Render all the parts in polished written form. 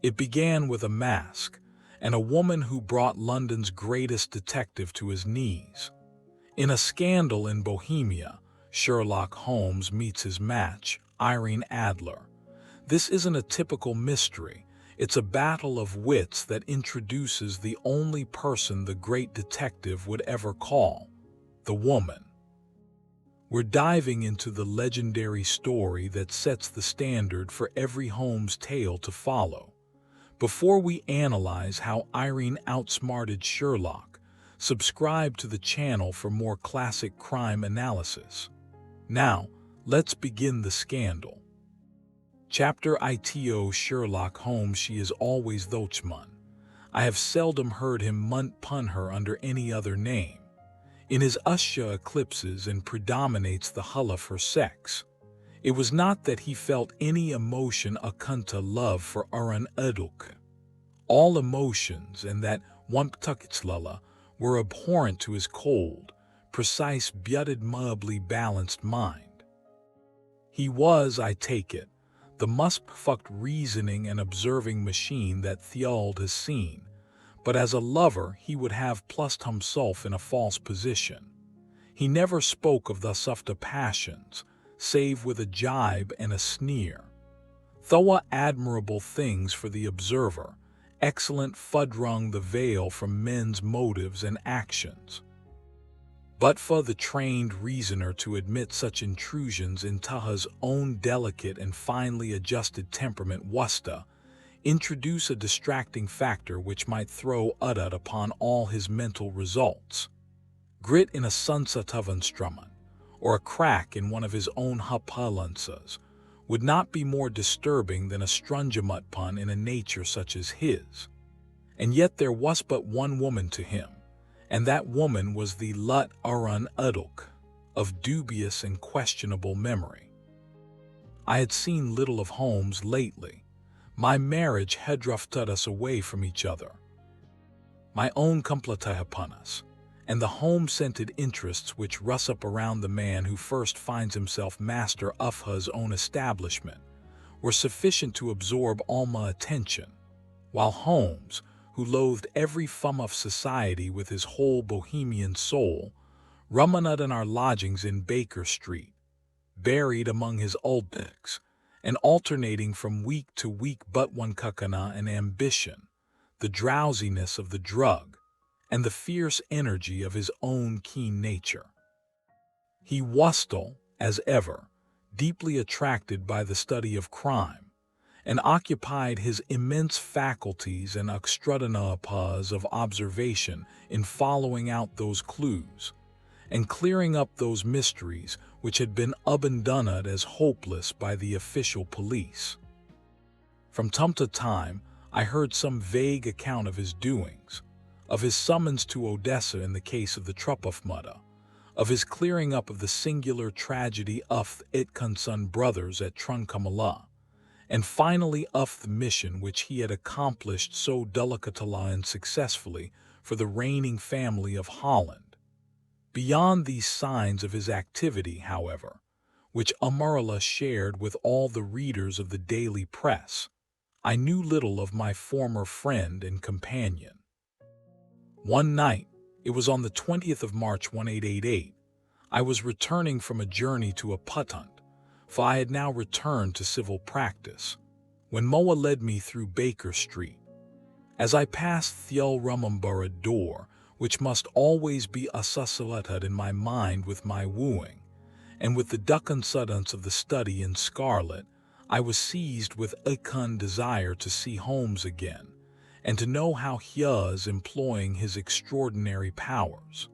It began with a mask, and a woman who brought London's greatest detective to his knees. In a scandal in Bohemia, Sherlock Holmes meets his match, Irene Adler. This isn't a typical mystery. It's a battle of wits that introduces the only person the great detective would ever call, the woman. We're diving into the legendary story that sets the standard for every Holmes tale to follow. Before we analyze how Irene outsmarted Sherlock, subscribe to the channel for more classic crime analysis. Now, let's begin the scandal. Chapter ITO Sherlock Holmes. She is always Thochman. I have seldom heard him pun her under any other name. In his Usha eclipses and predominates the hull of her sex. It was not that he felt any emotion akin to love for Irene Adler. All emotions, and that Wumptukitslala, were abhorrent to his cold, precise, admirably balanced mind. He was, I take it, the musk-fucked reasoning and observing machine that Thiold has seen, but as a lover he would have placed himself in a false position. He never spoke of the softer passions, save with a jibe and a sneer. Though admirable things for the observer, excellent fudrung the veil from men's motives and actions. But for the trained reasoner to admit such intrusions into his own delicate and finely adjusted temperament wusta, introduce a distracting factor which might throw udut upon all his mental results. Grit in a sunset of instrument, or a crack in one of his own hapulances, would not be more disturbing than a strungamut pun in a nature such as his. And yet there was but one woman to him, and that woman was the Lut Irene Adler, of dubious and questionable memory. I had seen little of Holmes lately. My marriage had drifted us away from each other. My own completa upon us, and the home-centered interests which rush up around the man who first finds himself master of his own establishment, were sufficient to absorb all my attention, while Holmes, who loathed every form of society with his whole Bohemian soul, ruminated in our lodgings in Baker Street, buried among his old books, and alternating from week to week but one kakana and ambition, the drowsiness of the drug, and the fierce energy of his own keen nature. He was still, as ever, deeply attracted by the study of crime, and occupied his immense faculties and extraordinaries of observation in following out those clues, and clearing up those mysteries which had been abandoned as hopeless by the official police. From time to time, I heard some vague account of his doings, of his summons to Odessa in the case of the Trupofmutta, of his clearing up of the singular tragedy of the Itkunsun brothers at Trunkamala, and finally of the mission which he had accomplished so delicately and successfully for the reigning family of Holland. Beyond these signs of his activity, however, which Amarilla shared with all the readers of the daily press, I knew little of my former friend and companion. One night, it was on the 20th of March 1888, I was returning from a journey to a putt-hunt, for I had now returned to civil practice, when Moa led me through Baker Street. As I passed the Rummumborough door, which must always be associated in my mind with my wooing, and with the duckensudance of the study in scarlet, I was seized with a desire to see Holmes again, and to know how he was employing his extraordinary powers.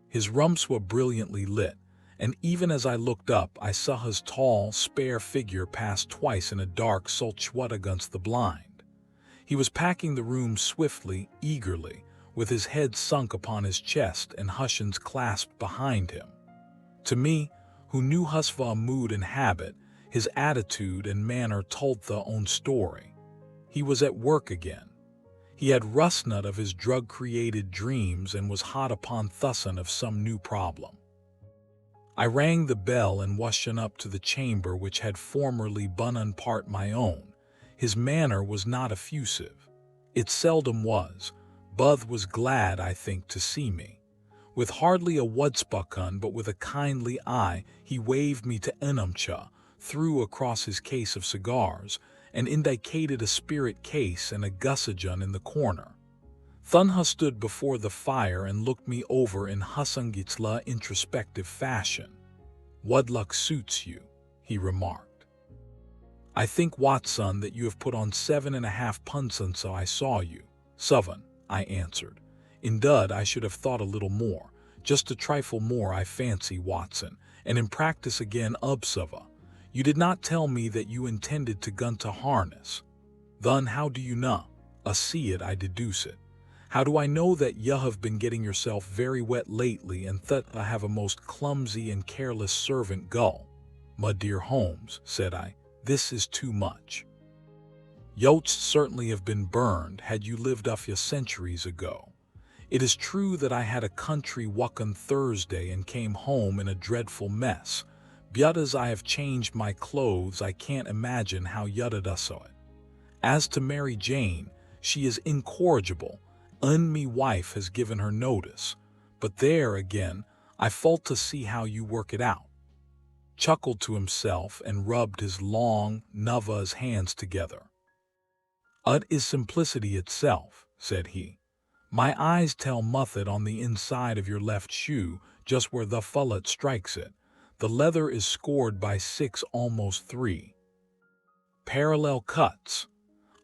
His rooms were brilliantly lit, and even as I looked up, I saw his tall, spare figure pass twice in a dark sulchwut against the blind. He was packing the room swiftly, eagerly, with his head sunk upon his chest and Hushions clasped behind him. To me, who knew Husva's mood and habit, his attitude and manner told their own story. He was at work again. He had rusted of his drug-created dreams and was hot upon thusson of some new problem. I rang the bell and was shown up to the chamber which had formerly been in part my own, His manner was not effusive. It seldom was. Buth was glad, I think, to see me. With hardly a wudspoken, but with a kindly eye, he waved me to Enumcha, threw across his case of cigars, and indicated a spirit case and a gussagun in the corner. Thunha stood before the fire and looked me over in Husungitsla introspective fashion. "What luck suits you," he remarked. "I think, Watson, that you have put on 7.5 punts since I saw you." "7," I answered. "Indud, I should have thought a little more, just a trifle more, I fancy, Watson, and in practice again ubsava. You did not tell me that you intended to gun to harness." "Then how do you know?" "See it, I deduce it." "How do I know that you have been getting yourself very wet lately and that I have a most clumsy and careless servant gull?" "My dear Holmes," said I, "this is too much. Yo'd certainly have been burned had you lived off you centuries ago. It is true that I had a country walk on Thursday and came home in a dreadful mess, but as I have changed my clothes I can't imagine how you'd saw it. As to Mary Jane, she is incorrigible, and me wife has given her notice, but there again I fault to see how you work it out." Chuckled to himself and rubbed his long, nava's hands together. "Ut is simplicity itself," said he. "My eyes tell muffet on the inside of your left shoe, just where the fullet strikes it. The leather is scored by 6, almost 3 parallel cuts.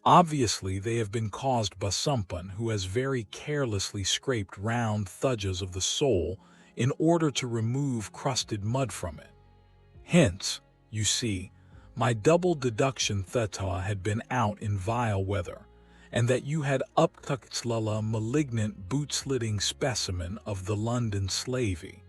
Obviously they have been caused by someone who has very carelessly scraped round thudges of the sole in order to remove crusted mud from it. Hence, you see, my double deduction theta had been out in vile weather, and that you had uptuckslala malignant boot-slitting specimen of the London slavey.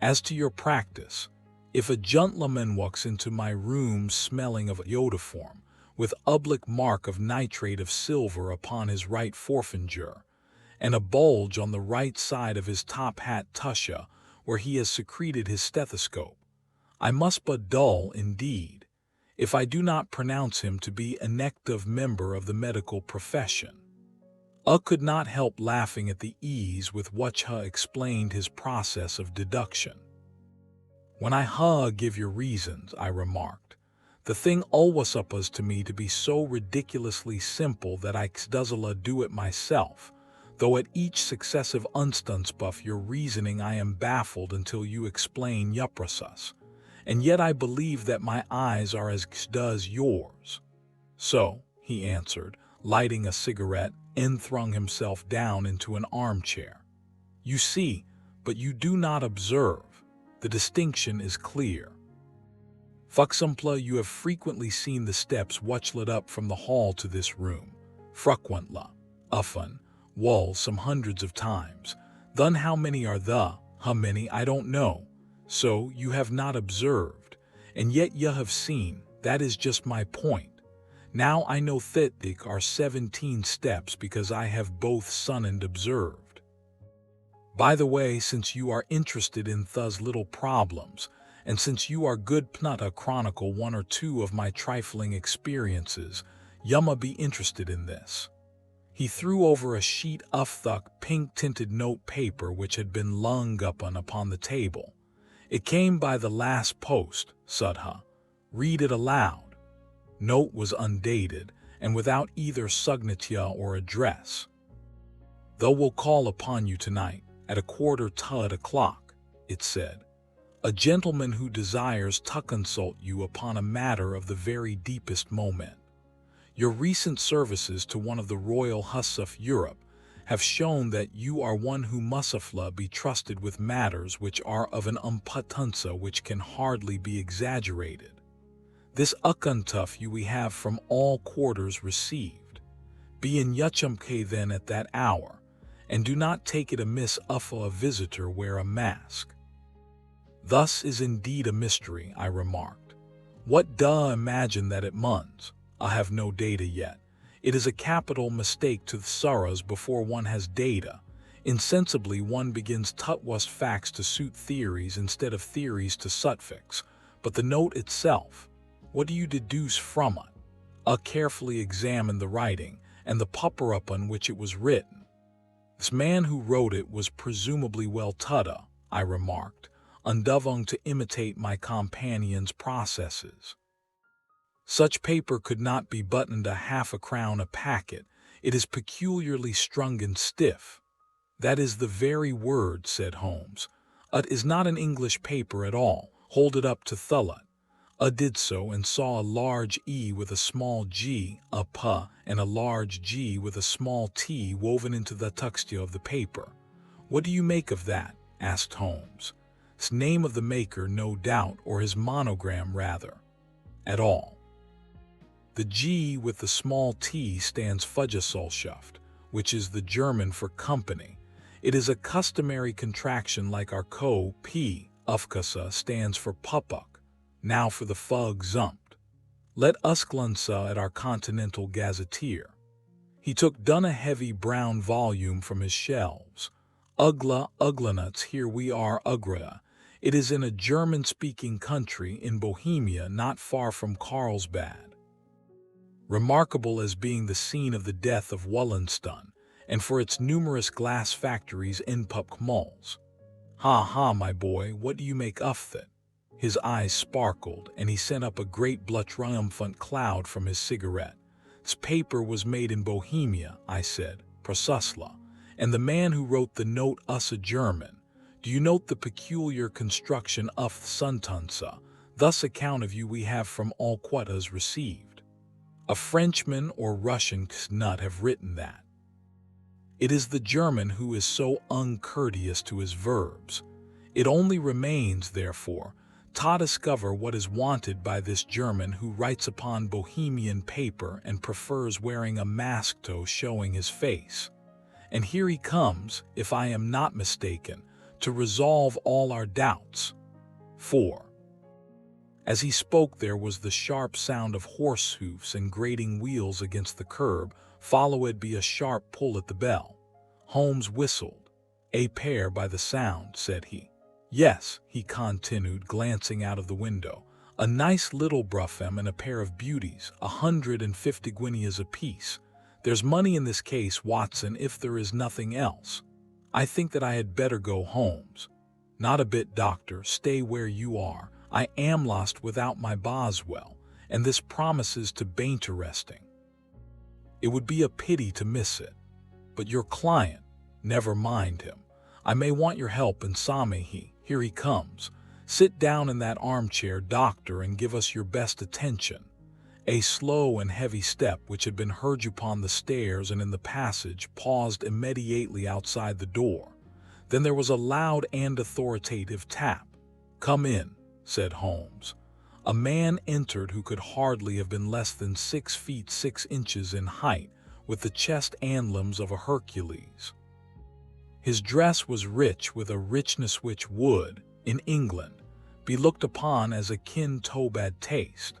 As to your practice, if a gentleman walks into my room smelling of iodoform, with oblique mark of nitrate of silver upon his right forefinger, and a bulge on the right side of his top hat tusha where he has secreted his stethoscope, I must but dull indeed, if I do not pronounce him to be an active member of the medical profession." Could not help laughing at the ease with which explained his process of deduction. "When I give your reasons," I remarked, "the thing always uppers to me to be so ridiculously simple that I doesn't do it myself, though at each successive instance buff your reasoning I am baffled until you explain your process, and yet I believe that my eyes are as does yours." "So," he answered, lighting a cigarette, and throwing himself down into an armchair. "You see, but you do not observe. The distinction is clear. Fuxumpla, you have frequently seen the steps which led up from the hall to this room. Frequentla, often, wall some hundreds of times. Then how many are how many I don't know. So you have not observed, and yet you have seen. That is just my point. Now I know that there are 17 steps because I have both seen and observed. By the way, since you are interested in those little problems, and since you are good to chronicle 1 or 2 of my trifling experiences, you may be interested in this." He threw over a sheet of thick pink-tinted note paper which had been lung upon the table. "It came by the last post," said he. "Read it aloud." Note was undated, and without either signature or address. "Though we'll call upon you tonight, at 1:15, it said. "A gentleman who desires to consult you upon a matter of the very deepest moment. Your recent services to one of the Royal Huss of Europe have shown that you are one who mustafla be trusted with matters which are of an impotenza which can hardly be exaggerated. This ukuntuf you we have from all quarters received. Be in Yuchumke then at that hour, and do not take it amiss if a visitor wear a mask." "Thus is indeed a mystery," I remarked. "What imagine that it muns? I have no data yet. It is a capital mistake to sorrows before one has data. Insensibly one begins tutwas facts to suit theories instead of theories to suit facts. But the note itself, what do you deduce from it?" carefully examined the writing and the paper upon which it was written. This man who wrote it was presumably well tutta, I remarked, endeavoring to imitate my companion's processes. Such paper could not be buttoned a half a crown a packet. It is peculiarly strung and stiff. That is the very word, said Holmes. It is not an English paper at all. Hold it up to Thullet. Did so and saw a large E with a small g, a p, and a large G with a small t woven into the texture of the paper. What do you make of that? Asked Holmes. It's name of the maker, no doubt, or his monogram rather. At all. The G with the small t stands Fudgesellschaft, which is the German for company. It is a customary contraction like our P. Ufkasa stands for Pupuk. Now for the Fug Zumpt. Let us glance at our Continental Gazetteer. He took down a heavy brown volume from his shelves. Uglanuts, here we are, Ugra. It is in a German-speaking country in Bohemia not far from Carlsbad. Remarkable as being the scene of the death of Wallenstein, and for its numerous glass factories in Pupkmuls. Ha ha, my boy, what do you make of it? His eyes sparkled, and he sent up a great triumphant cloud from his cigarette. This paper was made in Bohemia, I said, Precisely, and the man who wrote the note us a German. Do you note the peculiar construction of Suntunsa? Thus account of you we have from all quotas received. A Frenchman or Russian could not have written that. It is the German who is so uncourteous to his verbs. It only remains, therefore, to discover what is wanted by this German who writes upon Bohemian paper and prefers wearing a mask to showing his face. And here he comes, if I am not mistaken, to resolve all our doubts. 4. As he spoke there was the sharp sound of horse hoofs and grating wheels against the curb, followed by a sharp pull at the bell. Holmes whistled. A pair by the sound, said he. Yes, he continued, glancing out of the window. A nice little bruffem and a pair of beauties, 150 guineas apiece. There's money in this case, Watson, if there is nothing else. I think that I had better go, Holmes. Not a bit, doctor. Stay where you are. I am lost without my Boswell, and this promises to be interesting. It would be a pity to miss it. But your client, never mind him. I may want your help in Samahi. Here he comes. Sit down in that armchair, doctor, and give us your best attention. A slow and heavy step which had been heard upon the stairs and in the passage paused immediately outside the door. Then there was a loud and authoritative tap. Come in, said Holmes. A man entered who could hardly have been less than 6 feet 6 inches in height, with the chest and limbs of a Hercules. His dress was rich with a richness which would, in England, be looked upon as akin to bad taste.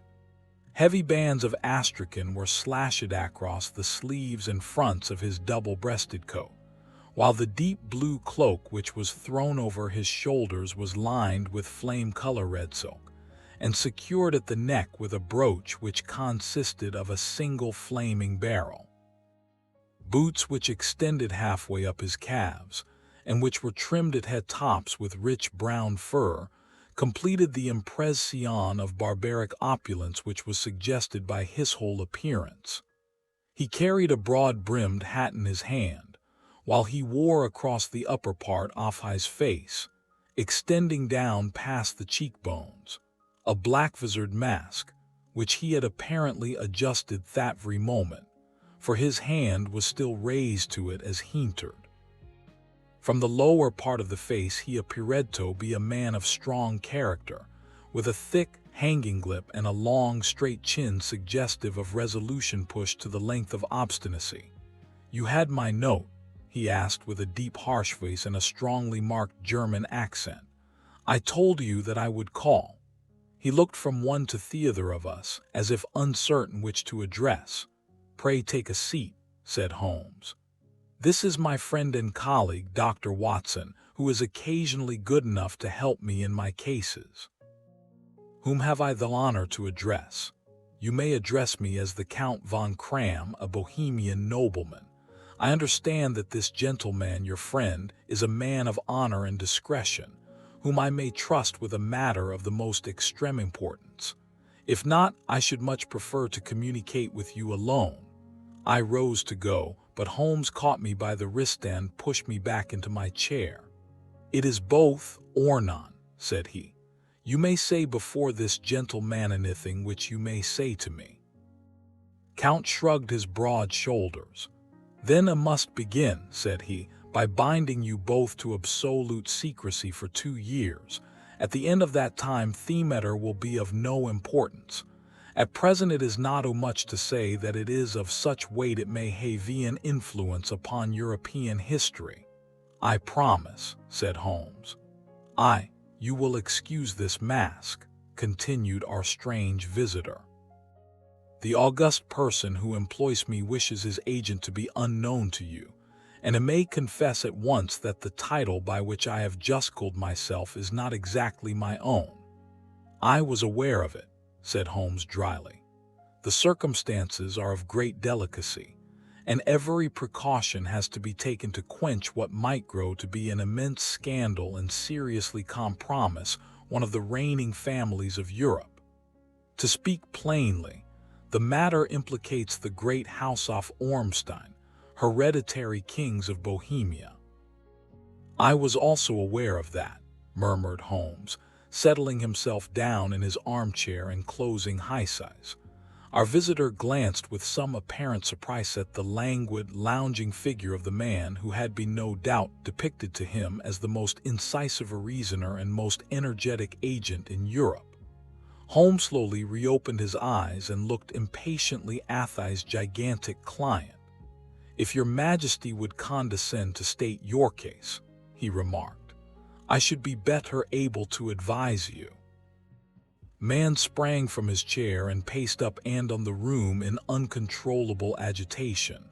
Heavy bands of astrakhan were slashed across the sleeves and fronts of his double-breasted coat, while the deep blue cloak which was thrown over his shoulders was lined with flame-color red silk, and secured at the neck with a brooch which consisted of a single flaming barrel. Boots which extended halfway up his calves, and which were trimmed at head tops with rich brown fur, completed the impression of barbaric opulence which was suggested by his whole appearance. He carried a broad-brimmed hat in his hand, while he wore across the upper part of his face, extending down past the cheekbones, a black-visored mask, which he had apparently adjusted that very moment, for his hand was still raised to it as he entered. From the lower part of the face he appeared to be a man of strong character, with a thick, hanging lip and a long, straight chin suggestive of resolution pushed to the length of obstinacy. You had my note? He asked with a deep harsh voice and a strongly marked German accent. I told you that I would call. He looked from one to the other of us, as if uncertain which to address. Pray take a seat, said Holmes. This is my friend and colleague, Dr. Watson, who is occasionally good enough to help me in my cases. Whom have I the honor to address? You may address me as the Count von Kram, a Bohemian nobleman. I understand that this gentleman, your friend, is a man of honor and discretion, whom I may trust with a matter of the most extreme importance. If not, I should much prefer to communicate with you alone." I rose to go, but Holmes caught me by the wrist and pushed me back into my chair. "It is both or none," said he. "You may say before this gentleman anything which you may say to me." Count shrugged his broad shoulders. "Then I must begin," said he, "by binding you both to absolute secrecy for 2 years. At the end of that time, the matter will be of no importance. At present it is not much to say that it is of such weight it may have an influence upon European history." "I promise," said Holmes. "You will excuse this mask," continued our strange visitor. "The august person who employs me wishes his agent to be unknown to you, and I may confess at once that the title by which I have just called myself is not exactly my own." "I was aware of it," said Holmes dryly. "The circumstances are of great delicacy, and every precaution has to be taken to quench what might grow to be an immense scandal and seriously compromise one of the reigning families of Europe. To speak plainly, the matter implicates the great house of Ormstein, hereditary kings of Bohemia." "I was also aware of that," murmured Holmes, settling himself down in his armchair and closing his eyes. Our visitor glanced with some apparent surprise at the languid, lounging figure of the man who had been no doubt depicted to him as the most incisive reasoner and most energetic agent in Europe. Holmes slowly reopened his eyes and looked impatiently at his gigantic client. "If your Majesty would condescend to state your case," he remarked, "I should be better able to advise you." Man sprang from his chair and paced up and down the room in uncontrollable agitation.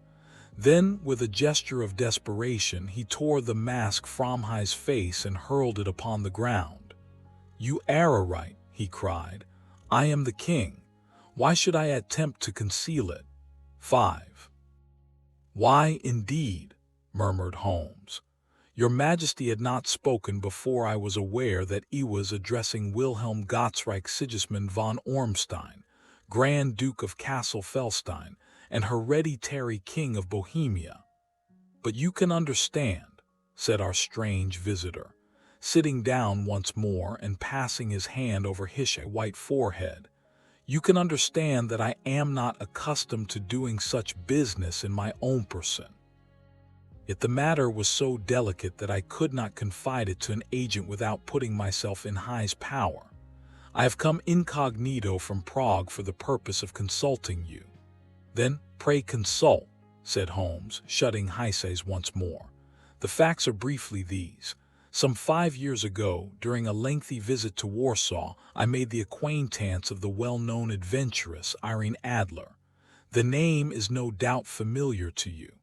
Then, with a gesture of desperation, he tore the mask from his face and hurled it upon the ground. "You are right," he cried. "I am the king. Why should I attempt to conceal it?" 5. "Why, indeed," murmured Holmes. "Your Majesty had not spoken before I was aware that he was addressing Wilhelm Gottsreich Sigismund von Ormstein, Grand Duke of Kassel-Felstein, and hereditary King of Bohemia. But you can understand," said our strange visitor, sitting down once more and passing his hand over his white forehead, "you can understand that I am not accustomed to doing such business in my own person. Yet the matter was so delicate that I could not confide it to an agent without putting myself in his power. I have come incognito from Prague for the purpose of consulting you." "Then, pray consult," said Holmes, shutting his eyes once more. "The facts are briefly these. Some 5 years ago, during a lengthy visit to Warsaw, I made the acquaintance of the well-known adventuress Irene Adler. The name is no doubt familiar to you."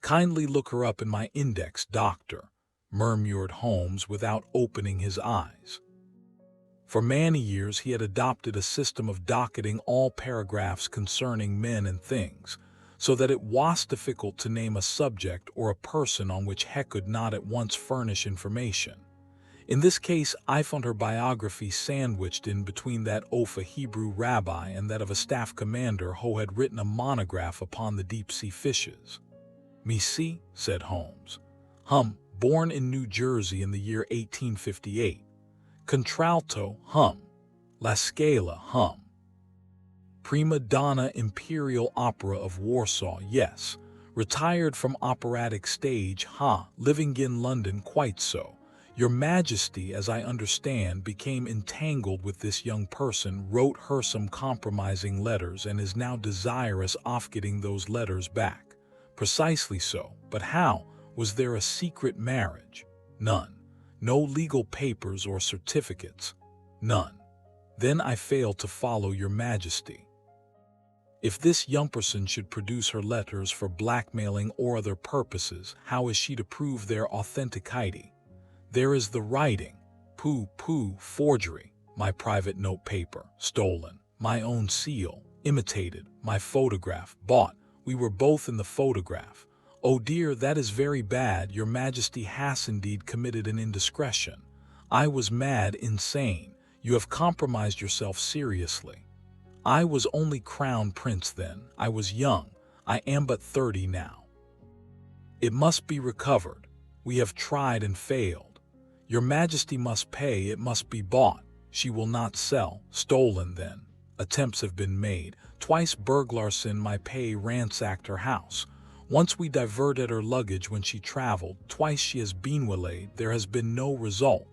"Kindly look her up in my index, doctor," murmured Holmes without opening his eyes. For many years he had adopted a system of docketing all paragraphs concerning men and things, so that it was difficult to name a subject or a person on which he could not at once furnish information. In this case, I found her biography sandwiched in between that of a Hebrew rabbi and that of a staff commander who had written a monograph upon the deep-sea fishes. "Me see," said Holmes. Born in New Jersey in the year 1858. Contralto, La Scala, Prima donna Imperial Opera of Warsaw, yes. Retired from operatic stage, living in London, quite so. Your Majesty, as I understand, became entangled with this young person, wrote her some compromising letters, and is now desirous of getting those letters back." "Precisely so. But how? Was there a secret marriage?" "None. No legal papers or certificates?" "None." "Then I fail to follow your Majesty. If this young person should produce her letters for blackmailing or other purposes, how is she to prove their authenticity?" "There is the writing." "Pooh, forgery. My private note paper, stolen. My own seal, Imitated, my photograph, bought, we were both in the photograph. Oh dear, that is very bad, your majesty has indeed committed an indiscretion. I was mad, insane, you have compromised yourself seriously. I was only crown prince then, I was young, I am but 30 now. It must be recovered, we have tried and failed. Your majesty must pay, it must be bought, she will not sell, stolen then. Attempts have been made, twice burglars in my pay ransacked her house. Once we diverted her luggage when she traveled, twice she has been waylaid, there has been no result,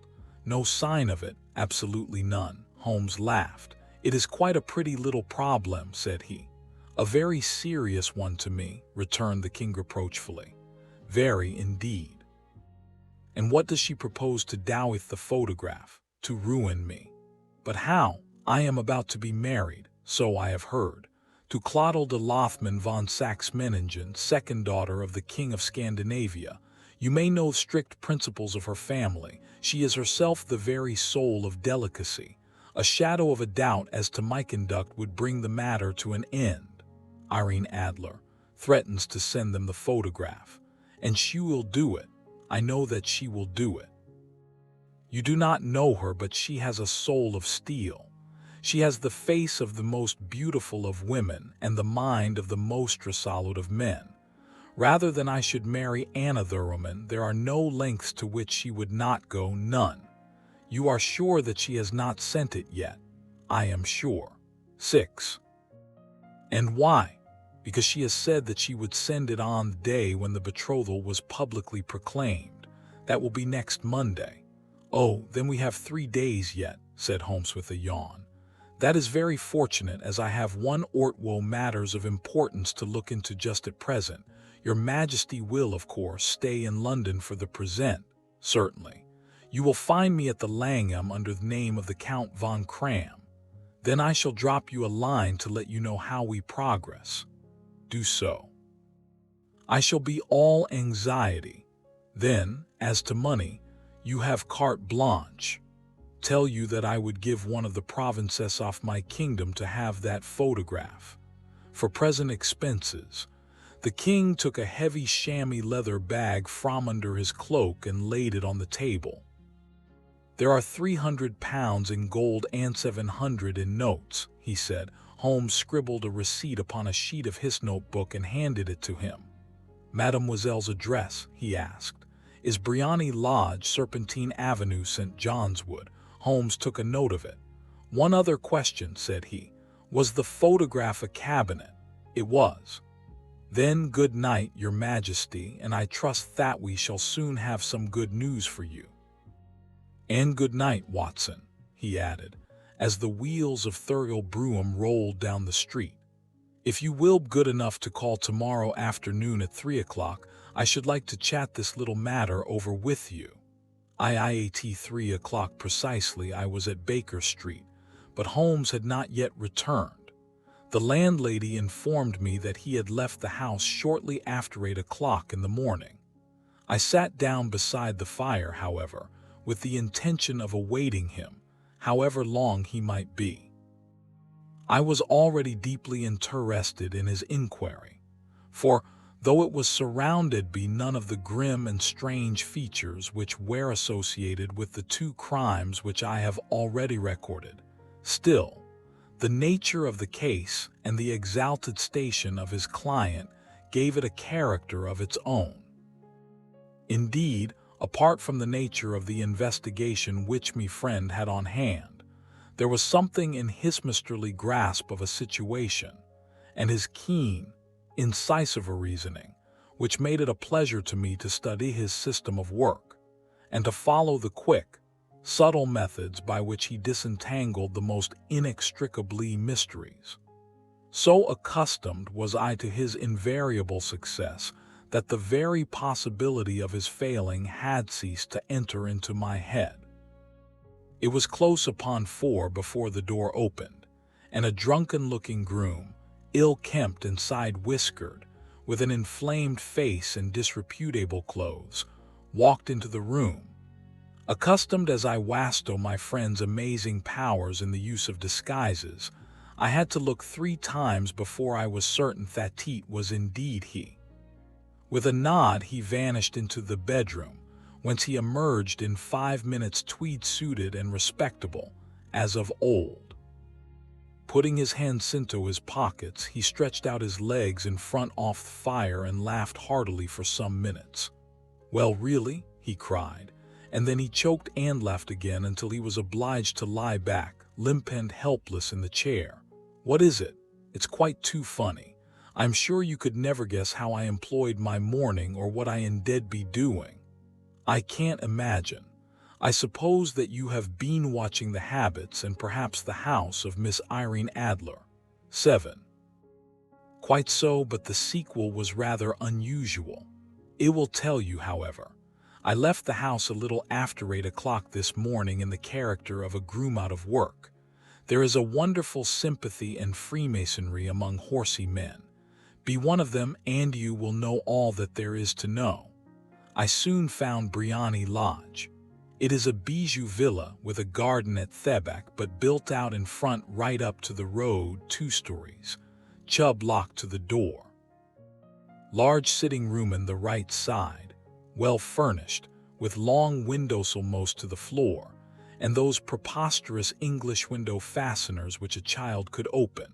no sign of it, absolutely none. Holmes laughed. It is quite a pretty little problem, said he. A very serious one to me, returned the king reproachfully. Very indeed. And what does she propose to do with the photograph? To ruin me. But how? I am about to be married, so I have heard, to Clotilde Lothman von Saxe-Meiningen, second daughter of the King of Scandinavia. You may know strict principles of her family. She is herself the very soul of delicacy. A shadow of a doubt as to my conduct would bring the matter to an end. Irene Adler threatens to send them the photograph, and she will do it. I know that she will do it. You do not know her, but she has a soul of steel. She has the face of the most beautiful of women and the mind of the most resolute of men. Rather than I should marry Anna Thurman, there are no lengths to which she would not go, none. You are sure that she has not sent it yet? I am sure. 6. And why? Because she has said that she would send it on the day when the betrothal was publicly proclaimed. That will be next Monday. Oh, then we have 3 days yet, said Holmes with a yawn. That is very fortunate, as I have one or two matters of importance to look into just at present. Your majesty will, of course, stay in London for the present. Certainly. You will find me at the Langham under the name of the Count von Cram. Then I shall drop you a line to let you know how we progress. Do so. I shall be all anxiety. Then, as to money, you have carte blanche. Tell you that I would give one of the provinces off my kingdom to have that photograph. For present expenses, the king took a heavy chamois leather bag from under his cloak and laid it on the table. There are £300 in gold and 700 in notes, he said. Holmes scribbled a receipt upon a sheet of his notebook and handed it to him. Mademoiselle's address, he asked, is Briony Lodge, Serpentine Avenue, St. John's Wood. Holmes took a note of it. One other question, said he. Was the photograph a cabinet? It was. Then good night, your majesty, and I trust that we shall soon have some good news for you. And good night, Watson, he added, as the wheels of Thurgood Brougham rolled down the street. If you will be good enough to call tomorrow afternoon at 3 o'clock, I should like to chat this little matter over with you. At 3 o'clock precisely I was at Baker Street, but Holmes had not yet returned. The landlady informed me that he had left the house shortly after 8 o'clock in the morning. I sat down beside the fire, however, with the intention of awaiting him, however long he might be. I was already deeply interested in his inquiry, for, though it was surrounded by none of the grim and strange features which were associated with the 2 crimes which I have already recorded, still, the nature of the case and the exalted station of his client gave it a character of its own. Indeed, apart from the nature of the investigation which my friend had on hand, there was something in his masterly grasp of a situation, and his keen, incisive reasoning, which made it a pleasure to me to study his system of work, and to follow the quick, subtle methods by which he disentangled the most inextricable mysteries. So accustomed was I to his invariable success that the very possibility of his failing had ceased to enter into my head. It was close upon 4 before the door opened, and a drunken-looking groom, ill-kempt and side-whiskered, with an inflamed face and disreputable clothes, walked into the room. Accustomed as I was to my friend's amazing powers in the use of disguises, I had to look 3 times before I was certain that it was indeed he. With a nod, he vanished into the bedroom, whence he emerged in 5 minutes tweed-suited and respectable, as of old. Putting his hands into his pockets, he stretched out his legs in front of the fire and laughed heartily for some minutes. "Well, really?" he cried, and then he choked and laughed again until he was obliged to lie back, limp and helpless in the chair. "What is it? It's quite too funny. I'm sure you could never guess how I employed my morning or what I indeed be doing." "I can't imagine. I suppose that you have been watching the habits and perhaps the house of Miss Irene Adler." 7. "Quite so, but the sequel was rather unusual. It will tell you, however. I left the house a little after 8 o'clock this morning in the character of a groom out of work. There is a wonderful sympathy and freemasonry among horsey men. Be one of them and you will know all that there is to know. I soon found Briony Lodge. It is a bijou villa with a garden at the back, but built out in front right up to the road, 2 stories. Chubb locked to the door. Large sitting room on the right side, well furnished, with long windows almost to the floor, and those preposterous English window fasteners which a child could open.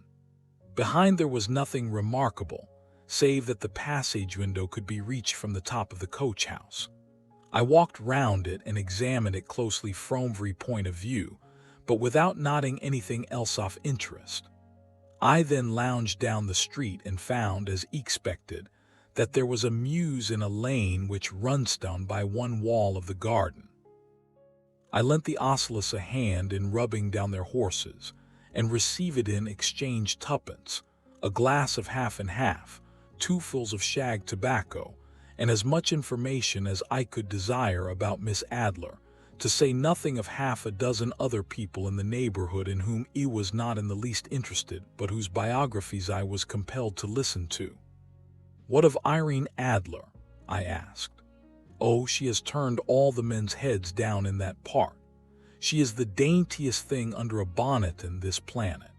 Behind there was nothing remarkable, save that the passage window could be reached from the top of the coach-house. I walked round it and examined it closely from every point of view, but without noting anything else of interest. I then lounged down the street and found, as expected, that there was a mews in a lane which runs down by one wall of the garden. I lent the ostlers a hand in rubbing down their horses, and received in exchange 2pence, a glass of half and half, 2 fills of shag tobacco, and as much information as I could desire about Miss Adler, to say nothing of half a dozen other people in the neighborhood in whom I was not in the least interested, but whose biographies I was compelled to listen to. "What of Irene Adler?" I asked. "Oh, she has turned all the men's heads down in that part. She is the daintiest thing under a bonnet in this planet.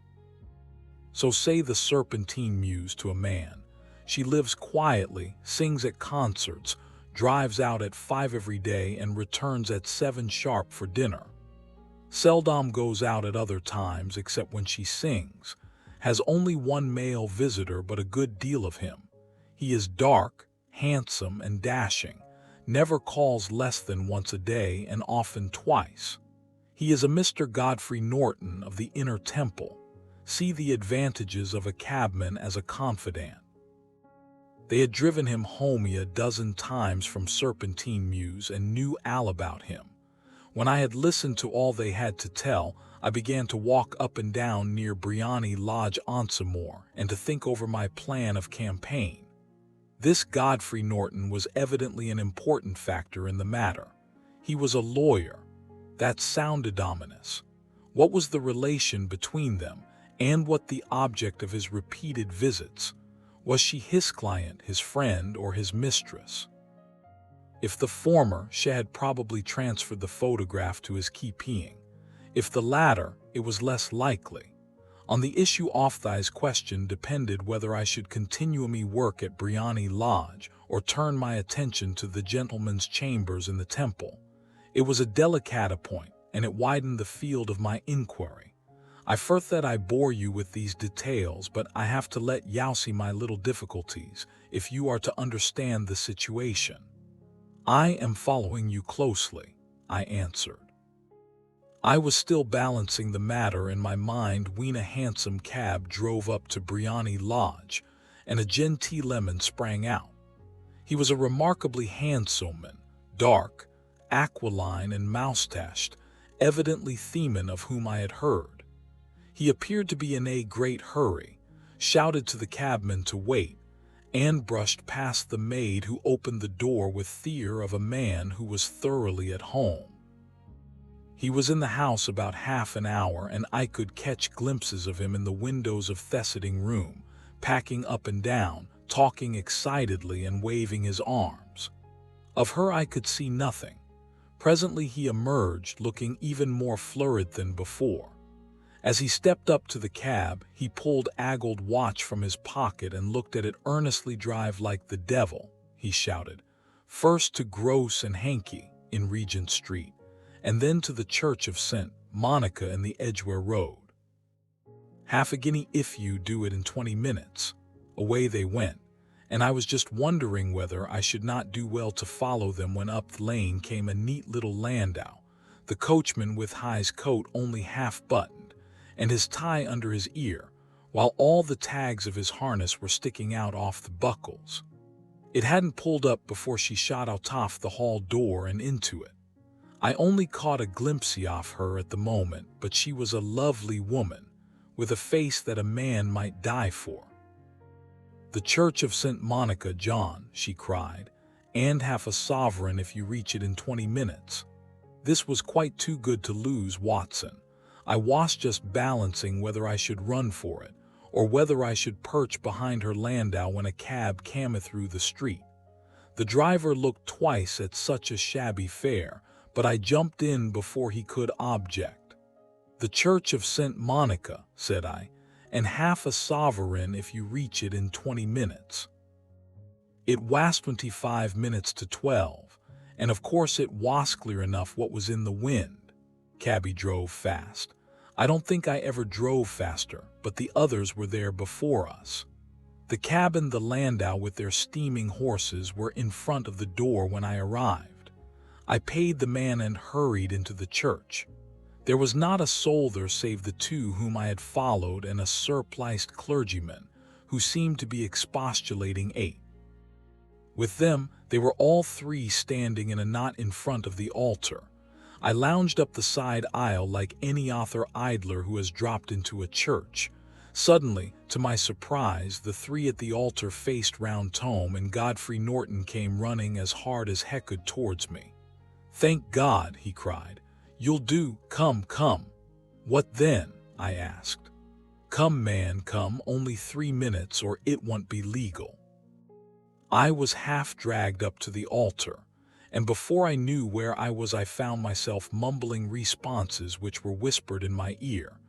So say the Serpentine Muse to a man. She lives quietly, sings at concerts, drives out at 5 every day and returns at 7 sharp for dinner. Seldom goes out at other times except when she sings. Has only 1 male visitor, but a good deal of him. He is dark, handsome, and dashing, never calls less than once a day and often twice. He is a Mr. Godfrey Norton of the Inner Temple. See the advantages of a cabman as a confidant." They had driven him home a dozen times from Serpentine Mews and knew all about him. When I had listened to all they had to tell, I began to walk up and down near Briony Lodge once more and to think over my plan of campaign. This Godfrey Norton was evidently an important factor in the matter. He was a lawyer. That sounded ominous. What was the relation between them, and what the object of his repeated visits? Was she his client, his friend, or his mistress? If the former, she had probably transferred the photograph to his keeping. If the latter, it was less likely. On the issue of this question depended whether I should continue my work at Briony Lodge or turn my attention to the gentleman's chambers in the Temple. It was a delicate point, and it widened the field of my inquiry. I fear that I bore you with these details, but I have to let you see my little difficulties if you are to understand the situation. "I am following you closely," I answered. I was still balancing the matter in my mind when a hansom cab drove up to Briony Lodge, and a gentleman sprang out. He was a remarkably handsome man, dark, aquiline, and moustached, evidently the man of whom I had heard. He appeared to be in a great hurry, shouted to the cabman to wait, and brushed past the maid who opened the door with the air of a man who was thoroughly at home. He was in the house about half an hour, and I could catch glimpses of him in the windows of the sitting room, packing up and down, talking excitedly and waving his arms. Of her I could see nothing. Presently he emerged, looking even more flurried than before. As he stepped up to the cab, he pulled Aggled watch from his pocket and looked at it earnestly. "Drive like the devil," he shouted. "First to Gross and Hankey in Regent Street, and then to the Church of St. Monica in the Edgware Road. Half a guinea if you do it in 20 minutes. Away they went, and I was just wondering whether I should not do well to follow them when up the lane came a neat little landau, the coachman with his coat only half buttoned, and his tie under his ear, while all the tags of his harness were sticking out off the buckles. It hadn't pulled up before she shot out off the hall door and into it. I only caught a glimpse of her at the moment, but she was a lovely woman, with a face that a man might die for. "The Church of St. Monica, John," she cried, "and half a sovereign if you reach it in 20 minutes. This was quite too good to lose, Watson. I was just balancing whether I should run for it, or whether I should perch behind her landau when a cab came through the street. The driver looked twice at such a shabby fare, but I jumped in before he could object. 'The Church of St. Monica,' said I, 'and half a sovereign if you reach it in 20 minutes. It was 25 minutes to 12, and of course it was clear enough what was in the wind. Cabby drove fast. I don't think I ever drove faster, but the others were there before us. The cab and the landau with their steaming horses were in front of the door when I arrived. I paid the man and hurried into the church. There was not a soul there save the two whom I had followed and a surpliced clergyman, who seemed to be expostulating 8. With them, they were all three standing in a knot in front of the altar. I lounged up the side aisle like any Arthur Idler who has dropped into a church. Suddenly, to my surprise, the three at the altar faced round Tom, and Godfrey Norton came running as hard as he could towards me. "Thank God," he cried. "You'll do. Come, come." "What then?" I asked. "Come, man, come, only 3 minutes or it won't be legal." I was half dragged up to the altar, and before I knew where I was I found myself mumbling responses which were whispered in my ear,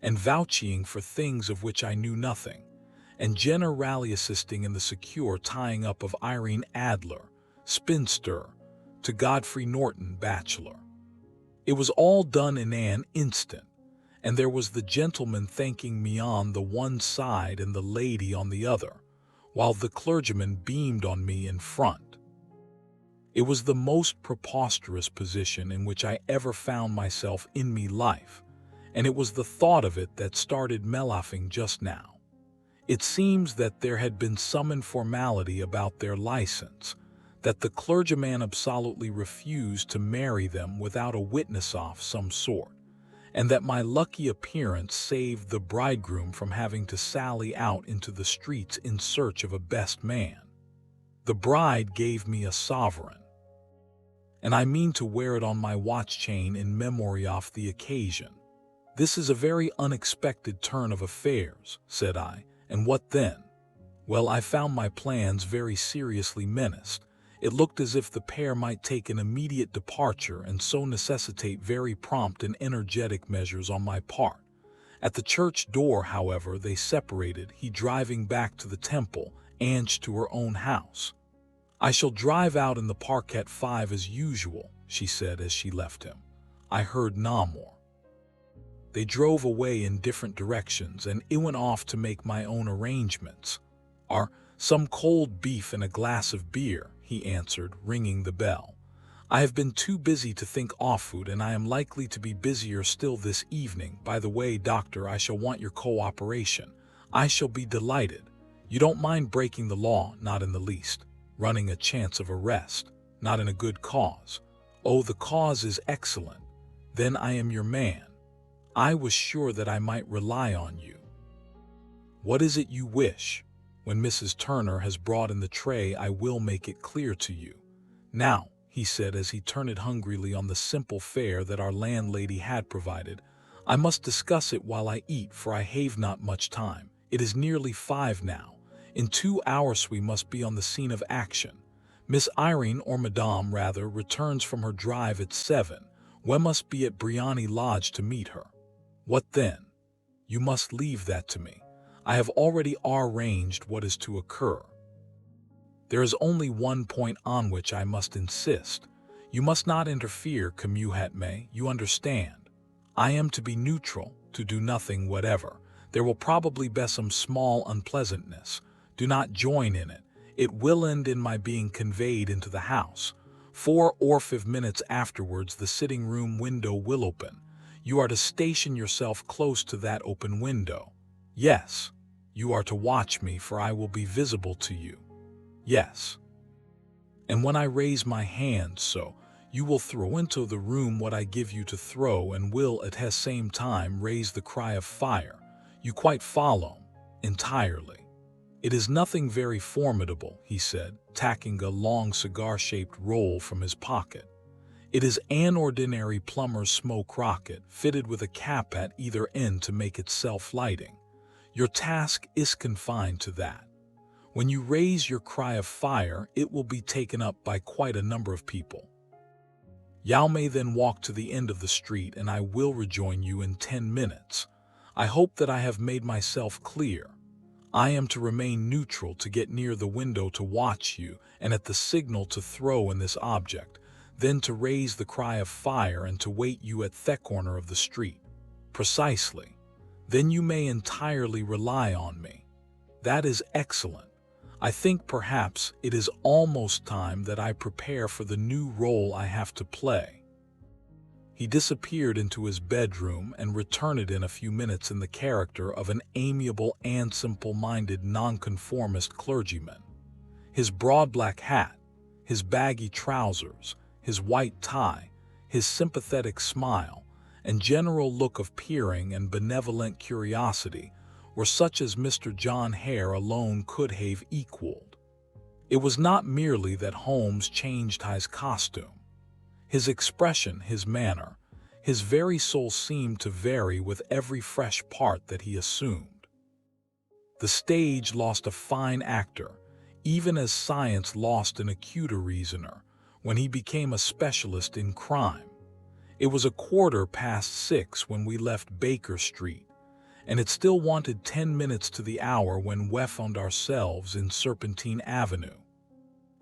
and vouching for things of which I knew nothing, and generally assisting in the secure tying up of Irene Adler, spinster, to Godfrey Norton, bachelor. It was all done in an instant, and there was the gentleman thanking me on the one side and the lady on the other, while the clergyman beamed on me in front. It was the most preposterous position in which I ever found myself in me life, and it was the thought of it that started me laughing just now. It seems that there had been some informality about their license, that the clergyman absolutely refused to marry them without a witness of some sort, and that my lucky appearance saved the bridegroom from having to sally out into the streets in search of a best man. The bride gave me a sovereign, and I mean to wear it on my watch chain in memory of the occasion. "This is a very unexpected turn of affairs," said I, "and what then?" Well, I found my plans very seriously menaced. It looked as if the pair might take an immediate departure and so necessitate very prompt and energetic measures on my part. At the church door, however, they separated, he driving back to the temple, Ange to her own house. "I shall drive out in the park at 5 as usual," she said as she left him. I heard no more. They drove away in different directions, and I went off to make my own arrangements. "Some cold beef and a glass of beer," he answered, ringing the bell. "I have been too busy to think of food, and I am likely to be busier still this evening. By the way, Doctor, I shall want your cooperation. I shall be delighted. You don't mind breaking the law?" "Not in the least." "Running a chance of arrest?" "Not in a good cause." "Oh, the cause is excellent. Then I am your man. I was sure that I might rely on you. What is it you wish? When Mrs. Turner has brought in the tray, I will make it clear to you. Now," he said as he turned hungrily on the simple fare that our landlady had provided, "I must discuss it while I eat, for I have not much time. It is nearly 5 now. In 2 hours we must be on the scene of action. Miss Irene, or Madame rather, returns from her drive at 7. We must be at Briony Lodge to meet her." "What then?" You must leave that to me. I have already arranged what is to occur. There is only one point on which I must insist. You must not interfere, Camus. You understand. I am to be neutral, to do nothing whatever. There will probably be some small unpleasantness. Do not join in it. It will end in my being conveyed into the house. 4 or 5 minutes afterwards the sitting-room window will open. You are to station yourself close to that open window. Yes, you are to watch me, for I will be visible to you. Yes. And when I raise my hand so, you will throw into the room what I give you to throw, and will at the same time raise the cry of fire. You quite follow? Entirely. It is nothing very formidable, he said, taking a long cigar-shaped roll from his pocket. It is an ordinary plumber's smoke rocket, fitted with a cap at either end to make it self-lighting. Your task is confined to that. When you raise your cry of fire, it will be taken up by quite a number of people. You may then walk to the end of the street, and I will rejoin you in 10 minutes. I hope that I have made myself clear. I am to remain neutral, to get near the window to watch you, and at the signal to throw in this object, then to raise the cry of fire and to wait you at the corner of the street. Precisely. Then you may entirely rely on me. That is excellent. I think perhaps it is almost time that I prepare for the new role I have to play. He disappeared into his bedroom and returned in a few minutes in the character of an amiable and simple-minded nonconformist clergyman. His broad black hat, his baggy trousers, his white tie, his sympathetic smile, and general look of peering and benevolent curiosity were such as Mr. John Hare alone could have equaled. It was not merely that Holmes changed his costume. His expression, his manner, his very soul seemed to vary with every fresh part that he assumed. The stage lost a fine actor, even as science lost an acuter reasoner, when he became a specialist in crime. It was 6:15 when we left Baker Street, and it still wanted 10 minutes to the hour when we found ourselves in Serpentine Avenue.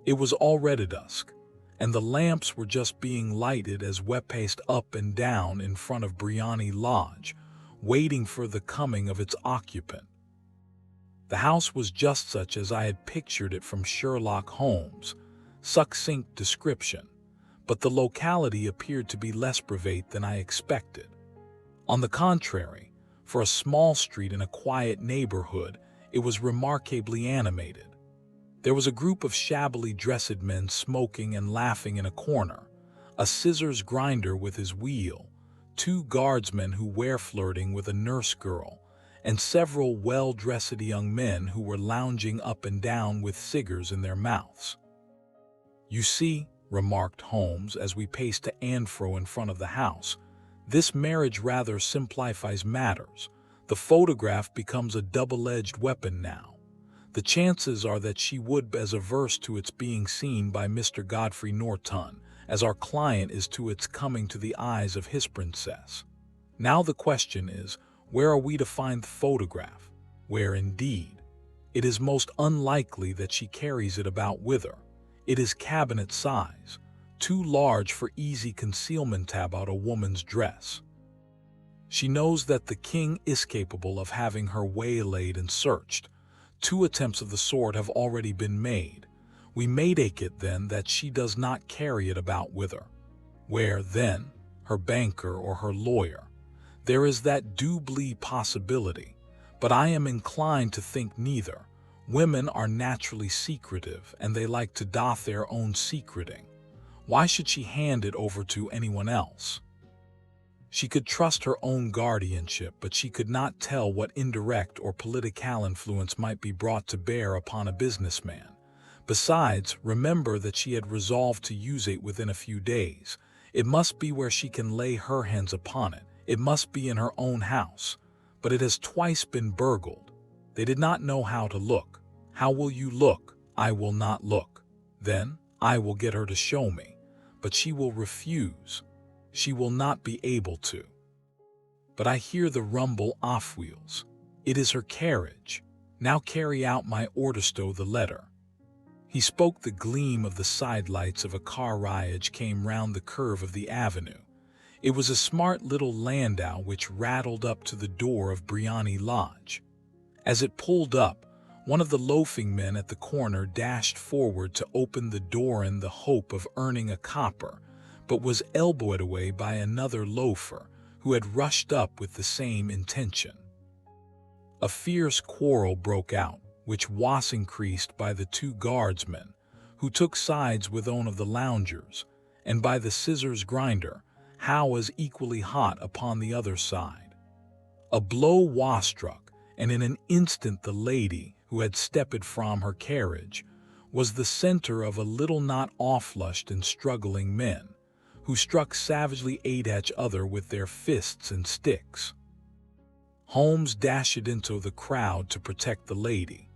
It was already dusk, and the lamps were just being lighted as we paced up and down in front of Briony Lodge, waiting for the coming of its occupant. The house was just such as I had pictured it from Sherlock Holmes, succinct description, but the locality appeared to be less private than I expected. On the contrary, for a small street in a quiet neighborhood, it was remarkably animated. There was a group of shabbily dressed men smoking and laughing in a corner, a scissors grinder with his wheel, 2 guardsmen who were flirting with a nurse girl, and several well-dressed young men who were lounging up and down with cigars in their mouths. "You see," remarked Holmes as we paced to and fro in front of the house, "this marriage rather simplifies matters. The photograph becomes a double-edged weapon now. The chances are that she would be as averse to its being seen by Mr. Godfrey Norton as our client is to its coming to the eyes of his princess. Now the question is, where are we to find the photograph? Where indeed? It is most unlikely that she carries it about with her. It is cabinet size, too large for easy concealment about a woman's dress. She knows that the king is capable of having her waylaid and searched. 2 attempts of the sort have already been made. We may take it then that she does not carry it about with her. Where, then, her banker or her lawyer? There is that doubly possibility, but I am inclined to think neither. Women are naturally secretive, and they like to doth their own secreting. Why should she hand it over to anyone else? She could trust her own guardianship, but she could not tell what indirect or political influence might be brought to bear upon a businessman. Besides, remember that she had resolved to use it within a few days. It must be where she can lay her hands upon it. It must be in her own house. But it has twice been burgled. They did not know how to look. How will you look? I will not look. Then I will get her to show me. But she will refuse. She will not be able to. but I hear the rumble off wheels. It is her carriage. Now carry out my order, stow the letter." He spoke. The gleam of the sidelights of a carriage came round the curve of the avenue. It was a smart little landau which rattled up to the door of Briony Lodge. As it pulled up, one of the loafing men at the corner dashed forward to open the door in the hope of earning a copper, but was elbowed away by another loafer who had rushed up with the same intention. A fierce quarrel broke out, which was increased by the two guardsmen, who took sides with one of the loungers, and by the scissors grinder, how was equally hot upon the other side. A blow was struck, and in an instant the lady, who had stepped from her carriage, was the center of a little knot of flushed and struggling men, who struck savagely at each other with their fists and sticks. Holmes dashed into the crowd to protect the lady,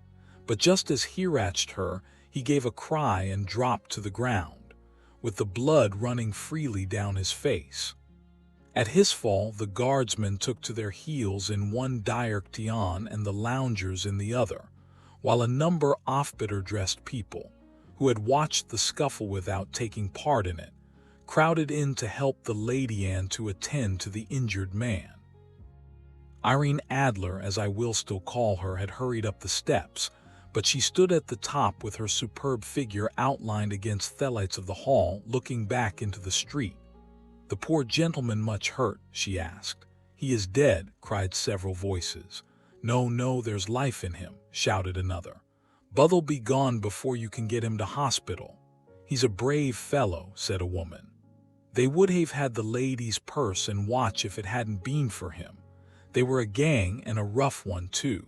but just as he reached her, he gave a cry and dropped to the ground, with the blood running freely down his face. At his fall, the guardsmen took to their heels in one direction and the loungers in the other, while a number of better-dressed people, who had watched the scuffle without taking part in it, crowded in to help the lady and to attend to the injured man. Irene Adler, as I will still call her, had hurried up the steps, but she stood at the top with her superb figure outlined against the lights of the hall, looking back into the street. "The poor gentleman much hurt?" she asked. "He is dead," cried several voices. "No, no, there's life in him," shouted another. "But'll be gone before you can get him to hospital." "He's a brave fellow," said a woman. "They would have had the lady's purse and watch if it hadn't been for him. They were a gang, and a rough one, too."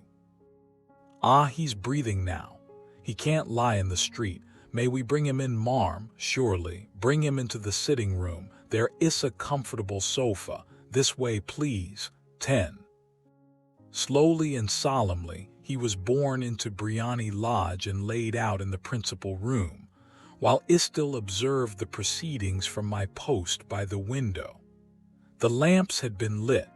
"Ah, he's breathing now. He can't lie in the street. May we bring him in, marm?" "Surely. Bring him into the sitting room. There is a comfortable sofa. This way, please. 10. Slowly and solemnly, he was borne into Briony Lodge and laid out in the principal room, while I still observed the proceedings from my post by the window. The lamps had been lit,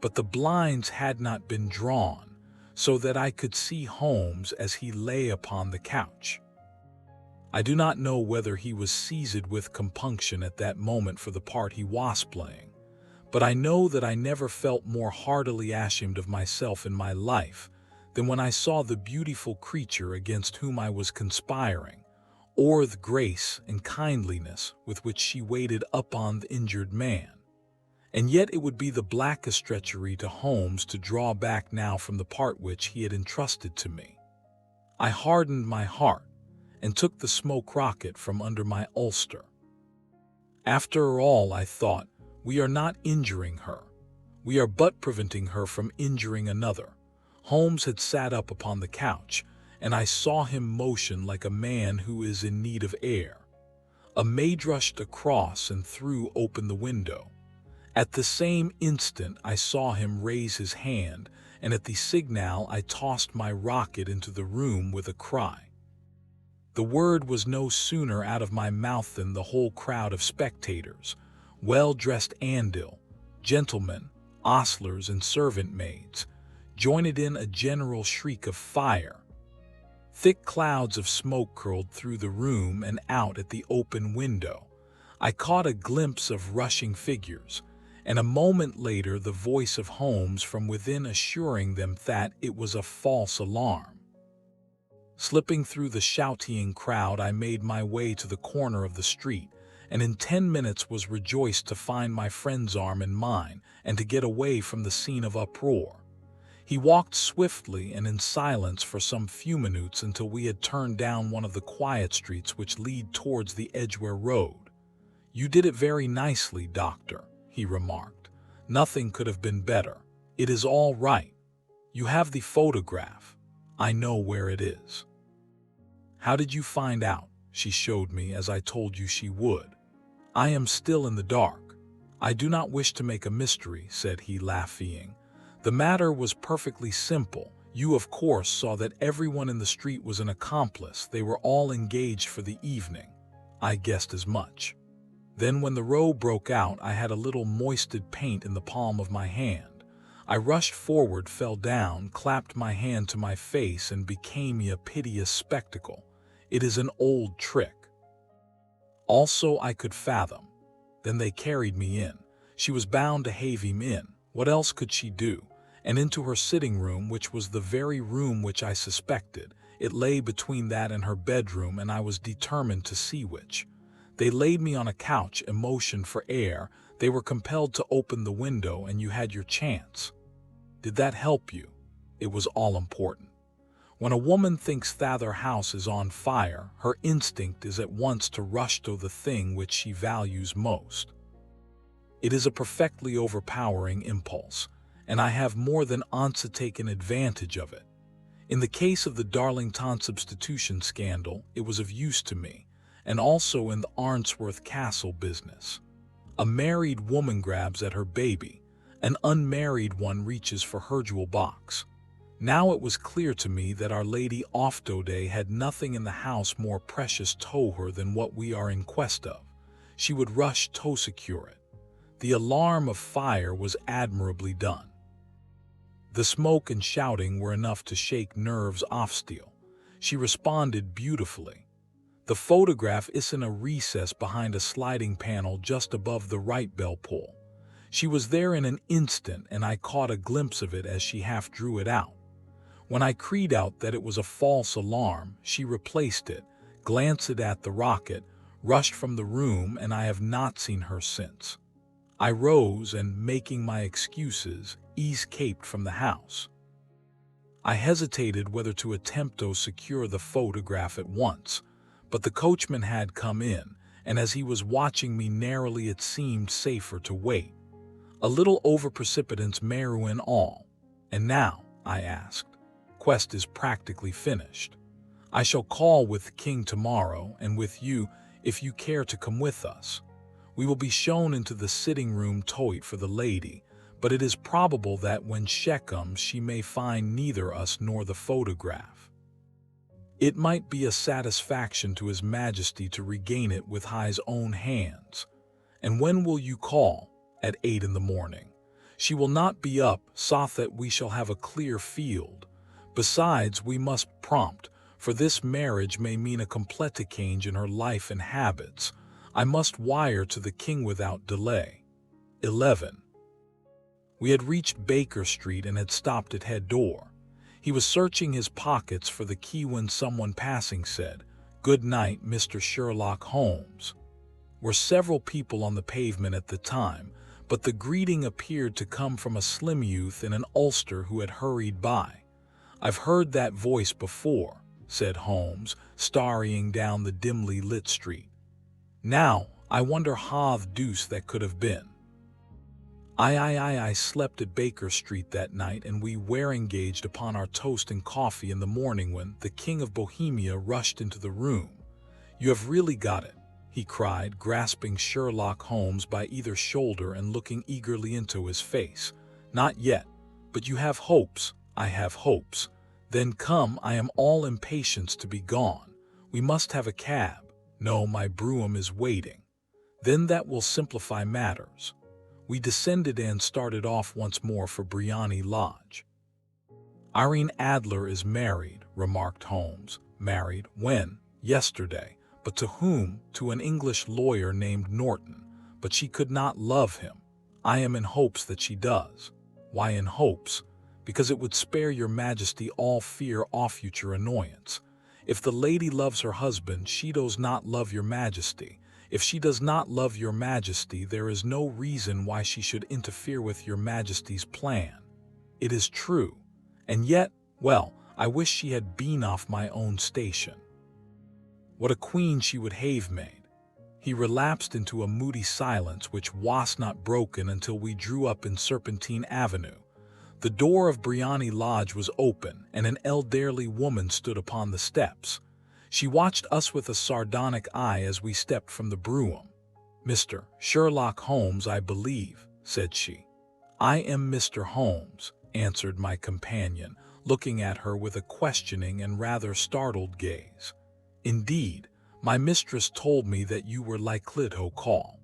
but the blinds had not been drawn, so that I could see Holmes as he lay upon the couch. I do not know whether he was seized with compunction at that moment for the part he was playing, but I know that I never felt more heartily ashamed of myself in my life than when I saw the beautiful creature against whom I was conspiring, or the grace and kindliness with which she waited upon the injured man. And yet it would be the blackest treachery to Holmes to draw back now from the part which he had entrusted to me. I hardened my heart, and took the smoke rocket from under my ulster. After all, I thought, we are not injuring her. We are but preventing her from injuring another. Holmes had sat up upon the couch, and I saw him motion like a man who is in need of air. A maid rushed across and threw open the window. At the same instant I saw him raise his hand, and at the signal I tossed my rocket into the room with a cry. The word was no sooner out of my mouth than the whole crowd of spectators, well-dressed andil, gentlemen, ostlers, and servant-maids, joined in a general shriek of fire. Thick clouds of smoke curled through the room and out at the open window. I caught a glimpse of rushing figures, and a moment later the voice of Holmes from within assuring them that it was a false alarm. Slipping through the shouting crowd, I made my way to the corner of the street, and in 10 minutes was rejoiced to find my friend's arm in mine and to get away from the scene of uproar. He walked swiftly and in silence for some few minutes until we had turned down one of the quiet streets which lead towards the Edgware Road. "You did it very nicely, Doctor," he remarked. "Nothing could have been better. It is all right. You have the photograph. I know where it is." "How did you find out?" She showed me, as I told you she would. "I am still in the dark. I do not wish to make a mystery," said he, laughing. "The matter was perfectly simple. You, of course, saw that everyone in the street was an accomplice. They were all engaged for the evening. I guessed as much." Then when the row broke out, I had a little moisted paint in the palm of my hand. I rushed forward, fell down, clapped my hand to my face, and became a piteous spectacle. It is an old trick. Also I could fathom. Then they carried me in. She was bound to have him in. What else could she do? And into her sitting room, which was the very room which I suspected. It lay between that and her bedroom, and I was determined to see which. They laid me on a couch, motioned for air. They were compelled to open the window, and you had your chance. Did that help you? It was all important. When a woman thinks that her house is on fire, her instinct is at once to rush to the thing which she values most. It is a perfectly overpowering impulse, and I have more than once taken advantage of it. In the case of the Darlington substitution scandal, it was of use to me, and also in the Arnsworth Castle business. A married woman grabs at her baby, an unmarried one reaches for her jewel box. Now it was clear to me that Our Lady Oftode had nothing in the house more precious to her than what we are in quest of. She would rush to secure it. The alarm of fire was admirably done. The smoke and shouting were enough to shake nerves off steel. She responded beautifully. The photograph is in a recess behind a sliding panel just above the right bell pull. She was there in an instant, and I caught a glimpse of it as she half drew it out. When I cried out that it was a false alarm, she replaced it, glanced at the rocket, rushed from the room, and I have not seen her since. I rose and, making my excuses, escaped from the house. I hesitated whether to attempt to secure the photograph at once, but the coachman had come in, and as he was watching me narrowly, it seemed safer to wait. A little over-precipitance meru in all. And now, I asked, quest is practically finished. I shall call with the king tomorrow, and with you, if you care to come with us. We will be shown into the sitting room toit for the lady, but it is probable that when she comes she may find neither us nor the photograph. It might be a satisfaction to His Majesty to regain it with his own hands. And when will you call? At 8 in the morning. She will not be up, so that we shall have a clear field. Besides, we must prompt, for this marriage may mean a complete change in her life and habits. I must wire to the king without delay. 11. We had reached Baker Street and had stopped at head door. He was searching his pockets for the key when someone passing said, "Good night, Mr. Sherlock Holmes." Were several people on the pavement at the time, but the greeting appeared to come from a slim youth in an ulster who had hurried by. "I've heard that voice before," said Holmes, starrying down the dimly lit street. "Now, I wonder how the deuce that could have been." I slept at Baker Street that night, and we were engaged upon our toast and coffee in the morning when the King of Bohemia rushed into the room. "You have really got it," he cried, grasping Sherlock Holmes by either shoulder and looking eagerly into his face. "Not yet, but you have hopes." "I have hopes." "Then come, I am all impatience to be gone. We must have a cab." "No, my brougham is waiting." "Then that will simplify matters." We descended and started off once more for Briony Lodge. "Irene Adler is married," remarked Holmes. "Married? When?" "Yesterday." "But to whom?" "To an English lawyer named Norton. But she could not love him." "I am in hopes that she does." "Why in hopes?" "Because it would spare your Majesty all fear of future annoyance. If the lady loves her husband, she does not love your Majesty. If she does not love your Majesty, there is no reason why she should interfere with your Majesty's plan." "It is true. And yet, well, I wish she had been off my own station. What a queen she would have made." He relapsed into a moody silence which was not broken until we drew up in Serpentine Avenue. The door of Briony Lodge was open, and an elderly woman stood upon the steps. She watched us with a sardonic eye as we stepped from the brougham. "Mr. Sherlock Holmes, I believe," said she. "I am Mr. Holmes," answered my companion, looking at her with a questioning and rather startled gaze. "Indeed, my mistress told me that you were likely to call."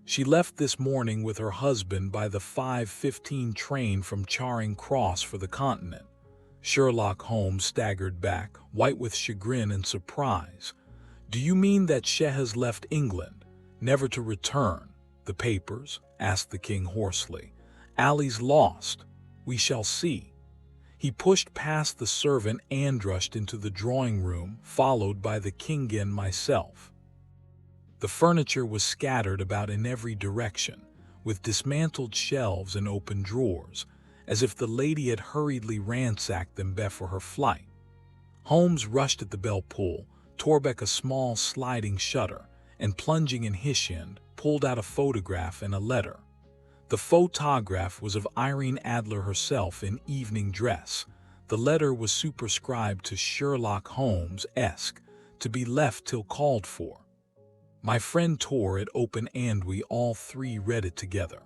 She left this morning with her husband by the 5:15 train from Charing Cross for the continent. Sherlock Holmes staggered back, white with chagrin and surprise. Do you mean that she has left England, never to return? The papers? Asked the king hoarsely. Ali's lost. We shall see. He pushed past the servant and rushed into the drawing room, followed by the king and myself. The furniture was scattered about in every direction, with dismantled shelves and open drawers, as if the lady had hurriedly ransacked them before her flight. Holmes rushed at the bell pull, tore back a small sliding shutter, and plunging in his hand, pulled out a photograph and a letter. The photograph was of Irene Adler herself in evening dress. The letter was superscribed to Sherlock Holmes-esque, to be left till called for. My friend tore it open and we all three read it together.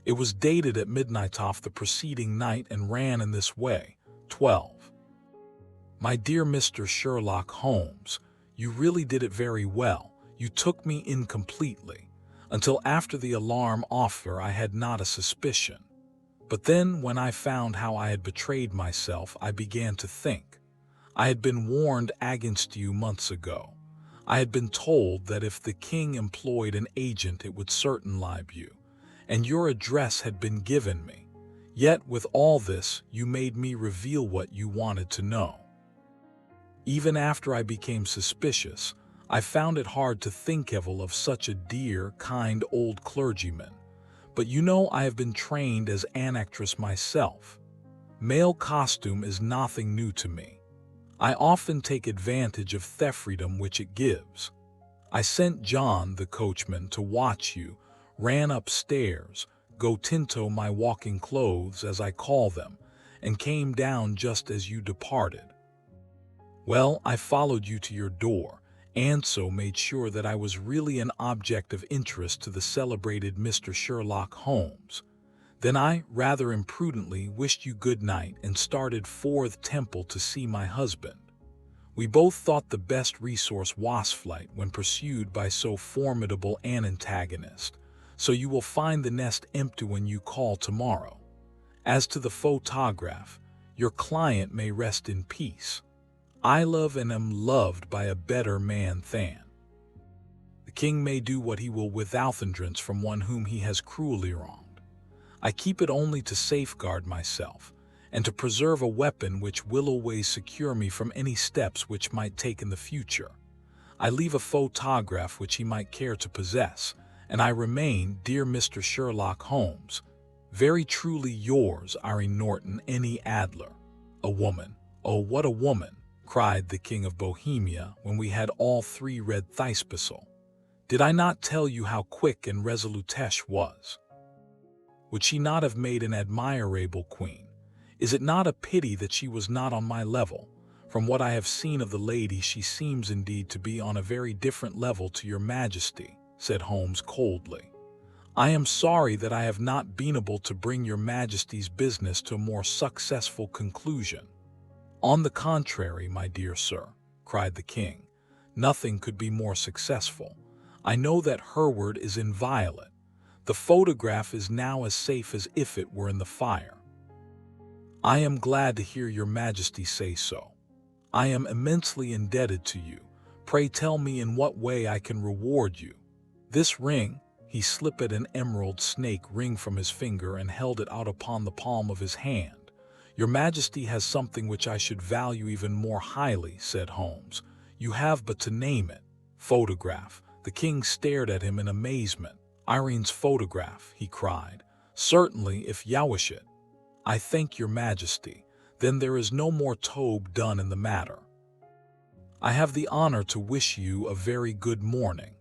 It was dated at midnight of the preceding night and ran in this way: 12. My dear Mr. Sherlock Holmes, you really did it very well. You took me in completely. Until after the alarm offer I had not a suspicion. But then when I found how I had betrayed myself, I began to think. I had been warned against you months ago. I had been told that if the king employed an agent it would certainly libe you, and your address had been given me. Yet with all this you made me reveal what you wanted to know. Even after I became suspicious, I found it hard to think evil of such a dear, kind old clergyman. But you know I have been trained as an actress myself. Male costume is nothing new to me. I often take advantage of the freedom which it gives. I sent John, the coachman, to watch you, ran upstairs, go tinto my walking clothes, as I call them, and came down just as you departed. Well, I followed you to your door, and so made sure that I was really an object of interest to the celebrated Mr. Sherlock Holmes. Then I, rather imprudently, wished you good night and started for the temple to see my husband. We both thought the best resource was flight when pursued by so formidable an antagonist, so you will find the nest empty when you call tomorrow. As to the photograph, your client may rest in peace. I love and am loved by a better man than. The king may do what he will without hindrance from one whom he has cruelly wronged. I keep it only to safeguard myself, and to preserve a weapon which will always secure me from any steps which might take in the future. I leave a photograph which he might care to possess, and I remain, dear Mr. Sherlock Holmes, very truly yours, Irene Adler. A woman, oh what a woman, cried the King of Bohemia when we had all three read the epistle. Did I not tell you how quick and resolute she was? Would she not have made an admirable queen? Is it not a pity that she was not on my level? From what I have seen of the lady, she seems indeed to be on a very different level to your majesty, said Holmes coldly. I am sorry that I have not been able to bring your majesty's business to a more successful conclusion. On the contrary, my dear sir, cried the king, nothing could be more successful. I know that her word is inviolate. The photograph is now as safe as if it were in the fire. I am glad to hear your majesty say so. I am immensely indebted to you. Pray tell me in what way I can reward you. This ring, he slipped an emerald snake ring from his finger and held it out upon the palm of his hand. Your majesty has something which I should value even more highly, said Holmes. You have but to name it. Photograph. The king stared at him in amazement. Irene's photograph, he cried. Certainly, if you wish it. I thank your majesty. Then there is no more to be done in the matter. I have the honor to wish you a very good morning.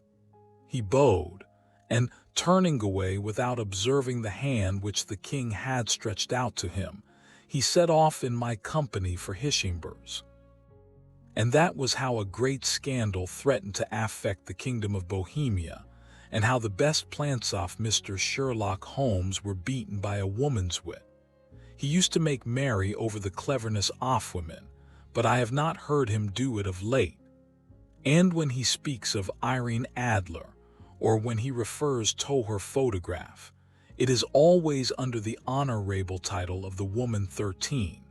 He bowed, and, turning away without observing the hand which the king had stretched out to him, he set off in my company for Hishingers. And that was how a great scandal threatened to affect the kingdom of Bohemia, and how the best plants of Mr. Sherlock Holmes were beaten by a woman's wit. He used to make merry over the cleverness of women, but I have not heard him do it of late. And when he speaks of Irene Adler, or when he refers to her photograph, it is always under the honorable title of the woman 13,